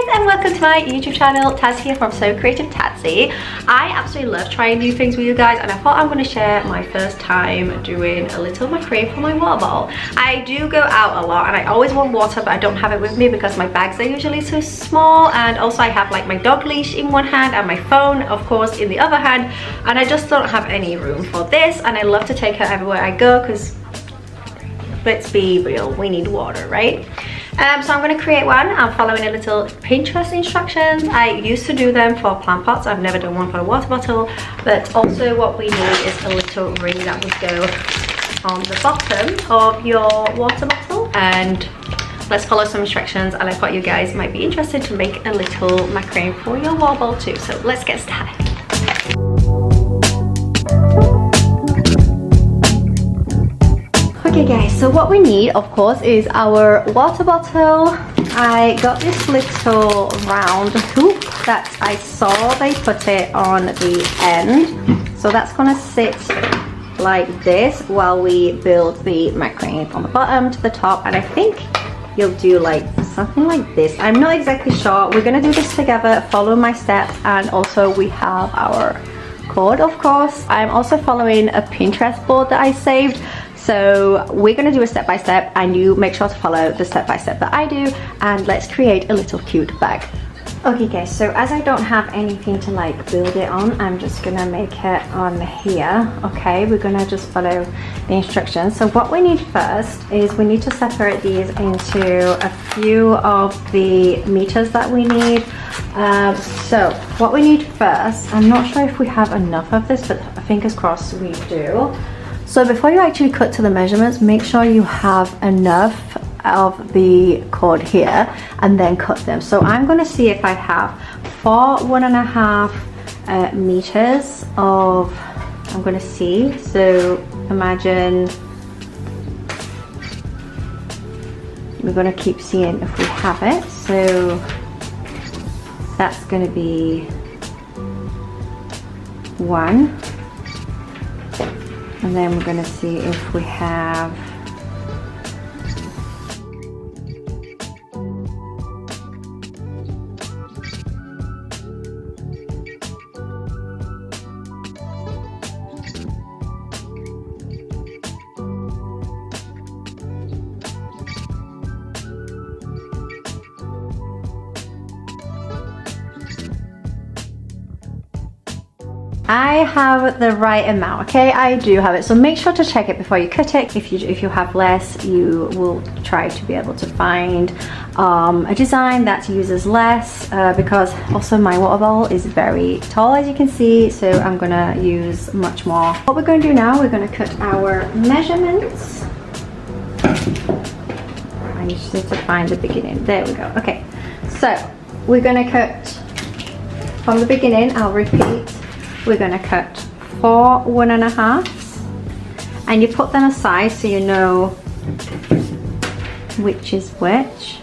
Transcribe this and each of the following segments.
guys, and welcome to my YouTube channel. Taz here from So Creative Tatsy. I absolutely love trying new things with you guys, and I thought I'm going to share my first time doing a little macrame for my water bottle. I do go out a lot and I always want water, but I don't have it with me because my bags are usually too small, and also I have like my dog leash in one hand and my phone of course in the other hand, and I just don't have any room for this. And I love to take her everywhere I go because, let's be real, we need water, right? So I'm going to create one. I'm following a little Pinterest instructions. I used to do them for plant pots. I've never done one for a water bottle. But also what we need is a little ring that would go on the bottom of your water bottle. And let's follow some instructions, and I thought you guys might be interested to make a little macrame for your water bottle too. So let's get started. Okay guys, so what we need of course is our water bottle. I got this little round hoop that I saw they put it on the end, so that's gonna sit like this while we build the macrame from the bottom to the top. And I think you'll do like something like this. I'm not exactly sure. We're gonna do this together, follow my steps, and also we have our cord of course. I'm also following a Pinterest board that I saved. So we're going to do a step-by-step, and you make sure to follow the step-by-step that I do, and let's create a little cute bag. Okay guys, so as I don't have anything to like build it on, I'm just going to make it on here. Okay, we're going to just follow the instructions. So what we need first is we need to separate these into a few of the meters that we need. So what we need first, I'm not sure if we have enough of this, but fingers crossed we do. So before you actually cut to the measurements, make sure you have enough of the cord here and then cut them. So I'm going to see if I have 1.5 meters of, I'm going to see, so imagine, we're going to keep seeing if we have it. So that's going to be 1. And then we're going to see if we have I have the right amount. Okay, I do have it, so make sure to check it before you cut it. If you have less, you will try to be able to find a design that uses less, because also my water bottle is very tall as you can see, so I'm gonna use much more. What we're going to do now, we're going to cut our measurements. I just need to find the beginning. There we go. Okay, so we're going to cut from the beginning. I'll repeat. We're going to cut 4 1.5, and you put them aside so you know which is which.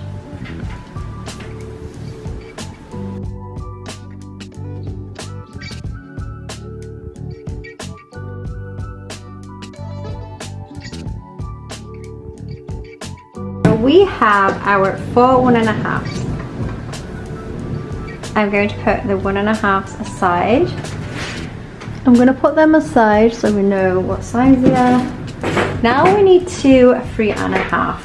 So we have our 4 1.5. I'm going to put the 1.5 aside. I'm going to put them aside so we know what size they are. Now we need 2 3.5.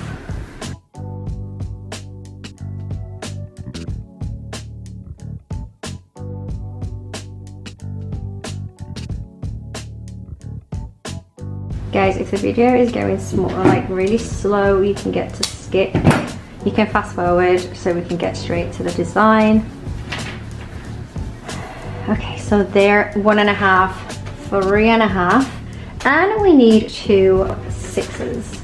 Guys, if the video is going like really slow, you can get to skip. You can fast forward so we can get straight to the design. Okay, so they're 1.5, 3.5, and we need 2 6s.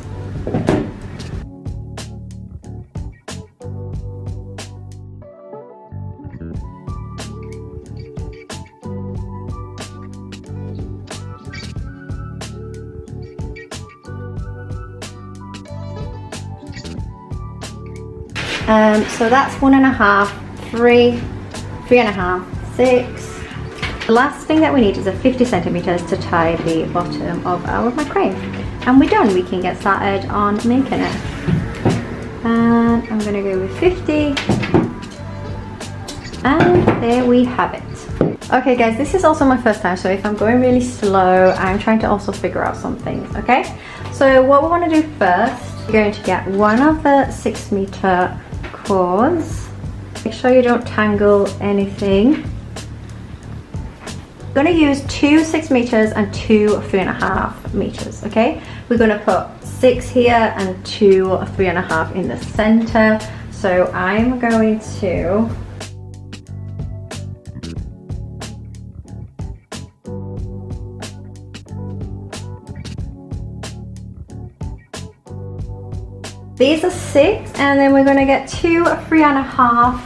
So that's 1.5, 3, 3.5, 6. The last thing that we need is a 50 centimeters to tie the bottom of our macrame, and we're done. We can get started on making it. And I'm gonna go with 50. And there we have it. Okay guys, this is also my first time, so if I'm going really slow, I'm trying to also figure out some things, okay? So what we want to do first, you're going to get one of the 6-meter cords. Make sure you don't tangle anything. We're going to use 2 6 meters and 2 3.5 meters, okay? We're going to put 6 here and 2 3.5 in the center. So I'm going to these are 6, and then we're going to get 2 3.5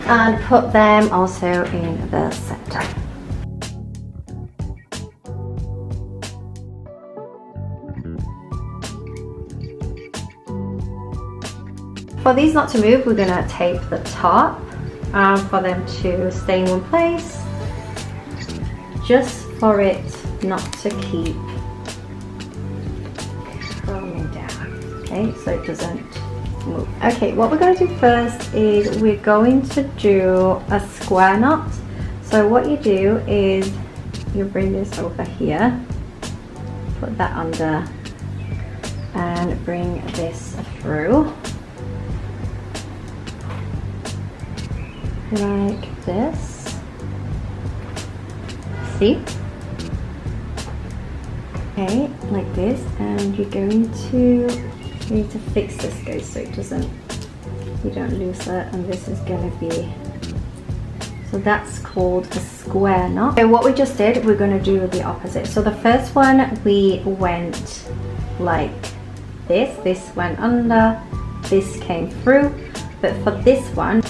and put them also in the center. For these not to move, we're going to tape the top for them to stay in one place, just for it not to keep curling down, okay, so it doesn't move. Okay, what we're going to do first is we're going to do a square knot. So what you do is you bring this over here, put that under, and bring this through. Like this. See? Okay, like this, and you're going to need to fix this guys so it doesn't, you don't lose it, and this is going to be, so that's called a square knot. So what we just did, we're going to do the opposite. So the first one we went like this went under, this came through, but for this one,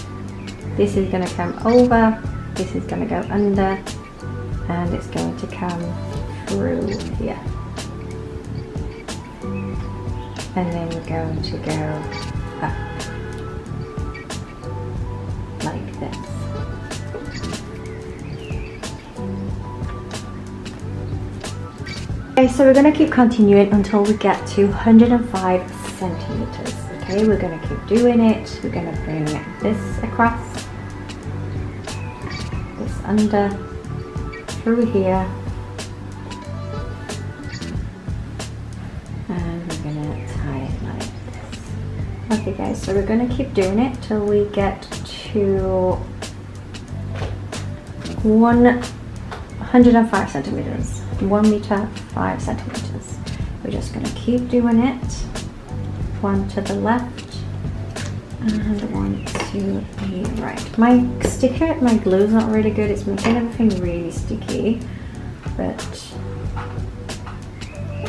this is going to come over, this is going to go under, and it's going to come through here. And then we're going to go up, like this. Okay, so we're going to keep continuing until we get to 105 centimeters. Okay, we're going to keep doing it. We're going to bring this across, this under, through here, and we're going to tie it like this. Okay guys, so we're going to keep doing it till we get to 105 centimeters, 1 meter 5 centimeters. We're just going to keep doing it. One to the left and one to the right. My sticker, my glue is not really good. It's making everything really sticky, but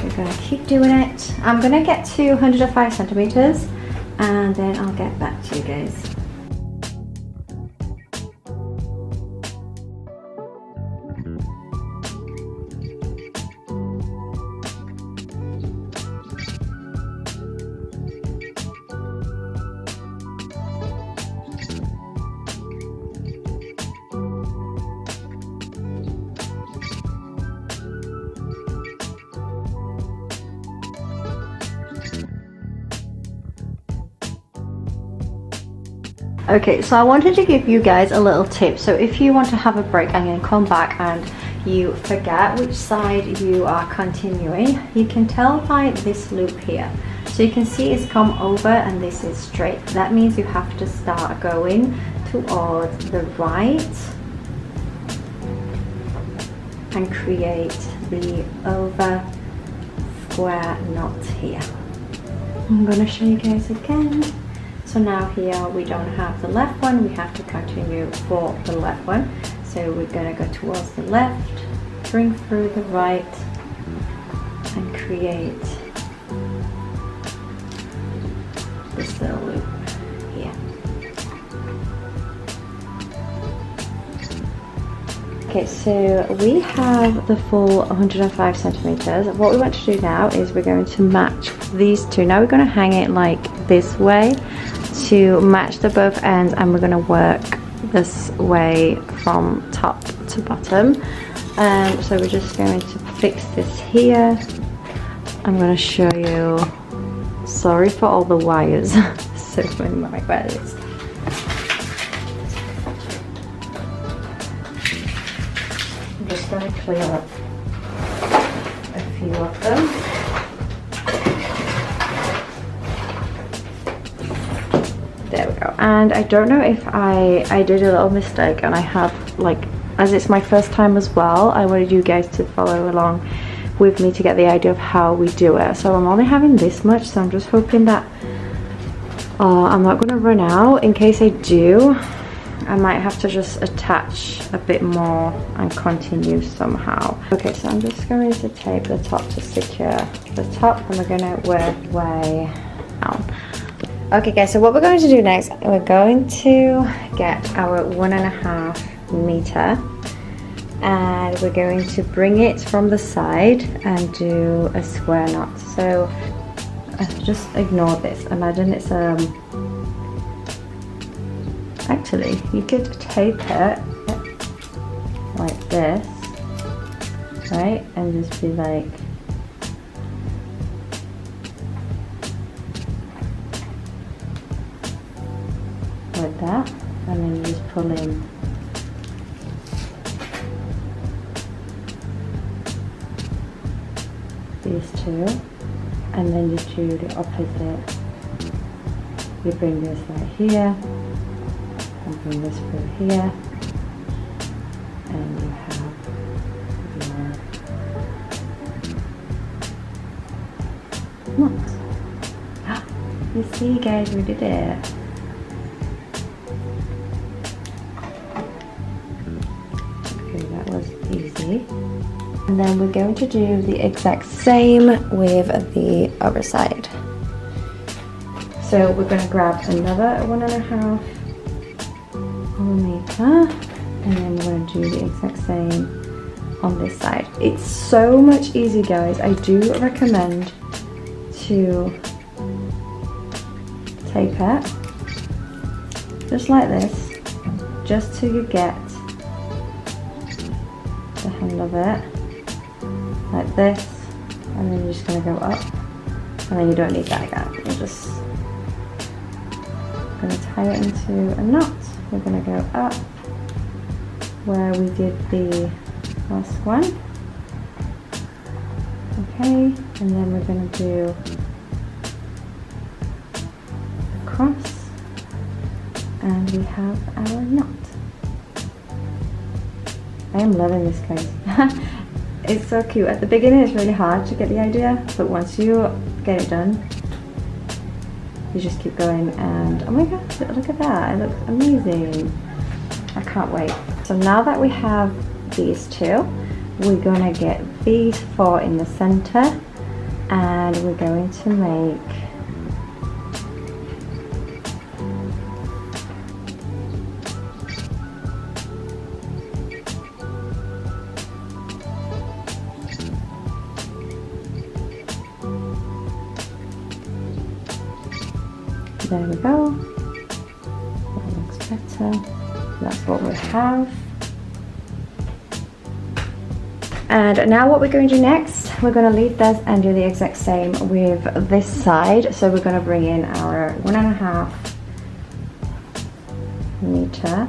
we're going to keep doing it. I'm going to get to 105 centimeters and then I'll get back to you guys. Okay, so I wanted to give you guys a little tip. So if you want to have a break and then come back and you forget which side you are continuing, you can tell by this loop here. So you can see it's come over and this is straight. That means you have to start going towards the right and create the over square knot here. I'm going to show you guys again. So now here we don't have the left one, we have to continue for the left one. So we're going to go towards the left, bring through the right and create this little loop here. Okay, so we have the full 105 centimeters. What we want to do now is we're going to match these two. Now we're going to hang it like this way to match the both ends, and we're going to work this way from top to bottom. So we're just going to fix this here. I'm going to show you. Sorry for all the wires. So many wires. just going to clear up a few of them. There we go. And I don't know if I did a little mistake, and I have, like, as it's my first time as well, I wanted you guys to follow along with me to get the idea of how we do it. So I'm only having this much, so I'm just hoping that I'm not going to run out. In case I do, I might have to just attach a bit more and continue somehow. Okay, so I'm just going to tape the top to secure the top, and we're going to work way down. Okay guys, so what we're going to do next, we're going to get our 1.5 meter, and we're going to bring it from the side and do a square knot. So just ignore this. Imagine it's actually you could tape it like this, right, and just be like that, and then you just pull in these two, and then you do the opposite. You bring this right here and bring this through here, and you have your knot. You see guys, we did it. Easy. And then we're going to do the exact same with the other side. So we're going to grab another 1.5 meter, and then we're going to do the exact same on this side. It's so much easier guys. I do recommend to tape it just like this, just till you get the hand of it like this, and then you're just going to go up, and then you don't need that again. You're just going to tie it into a knot. We're going to go up where we did the last one, okay, and then we're going to do across, and we have our knot. I am loving this guys. It's so cute. At the beginning it's really hard to get the idea, but once you get it done, you just keep going, and oh my god, look at that, it looks amazing. I can't wait. So now that we have these two, we're gonna get these four in the center, and we're going to make there we go. That looks better. That's what we have. And now what we're going to do next, we're going to leave this and do the exact same with this side. So we're going to bring in our 1.5 meter.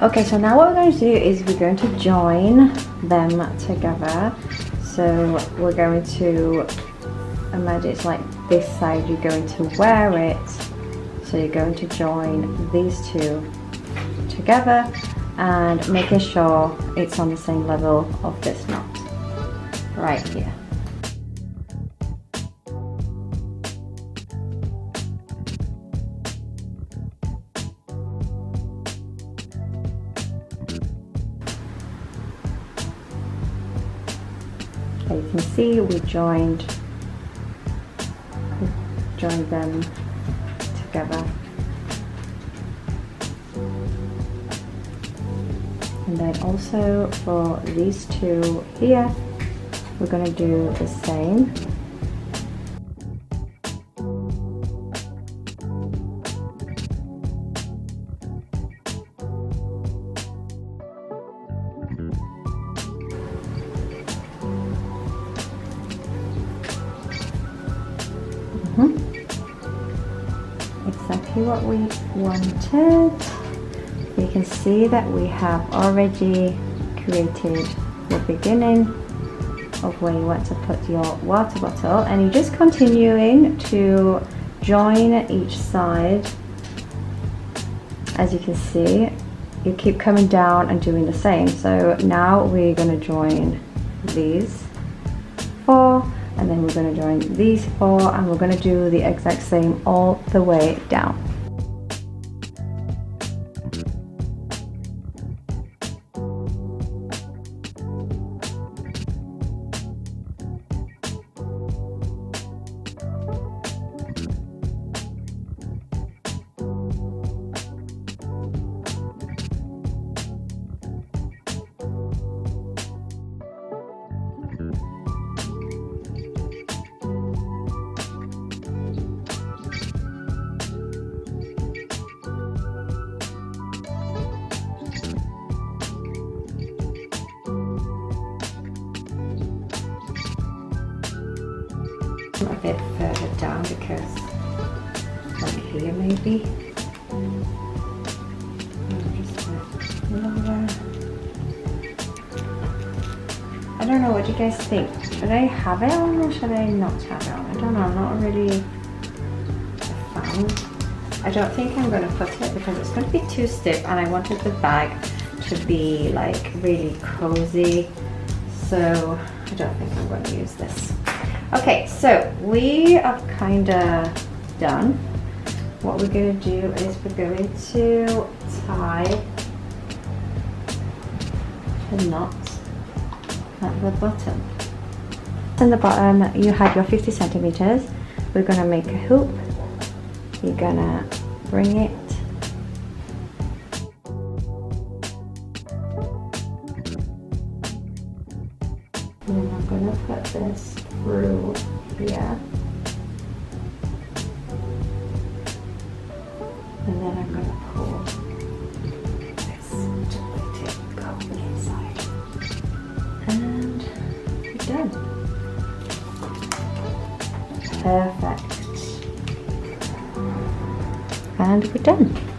Okay, so now what we're going to do is we're going to join them together. So we're going to imagine it's like this side, you're going to wear it. So you're going to join these two together and making sure it's on the same level of this knot right here. As you can see, we joined them together. And then also for these two here, we're going to do the same. Exactly what we wanted. You can see that we have already created the beginning of where you want to put your water bottle, and you're just continuing to join each side. As you can see, you keep coming down and doing the same. So now we're going to join these 4, and then we're going to join these 4, and we're going to do the exact same all the way down. A bit further down, because like here maybe. Just lower. I don't know, what do you guys think? Should I have it on or should I not have it on? I don't know, I'm not really a fan. I don't think I'm going to put it because it's going to be too stiff, and I wanted the bag to be like really cozy, so I don't think I'm going to use this. Okay, so we are kind of done. What we're going to do is we're going to tie the knot at the bottom. In the bottom, you have your 50 centimeters. We're going to make a hoop. You're going to bring it and then I'm going to put this through here, and then I'm going to pull this to let it go inside, and we're done. Perfect. And we're done.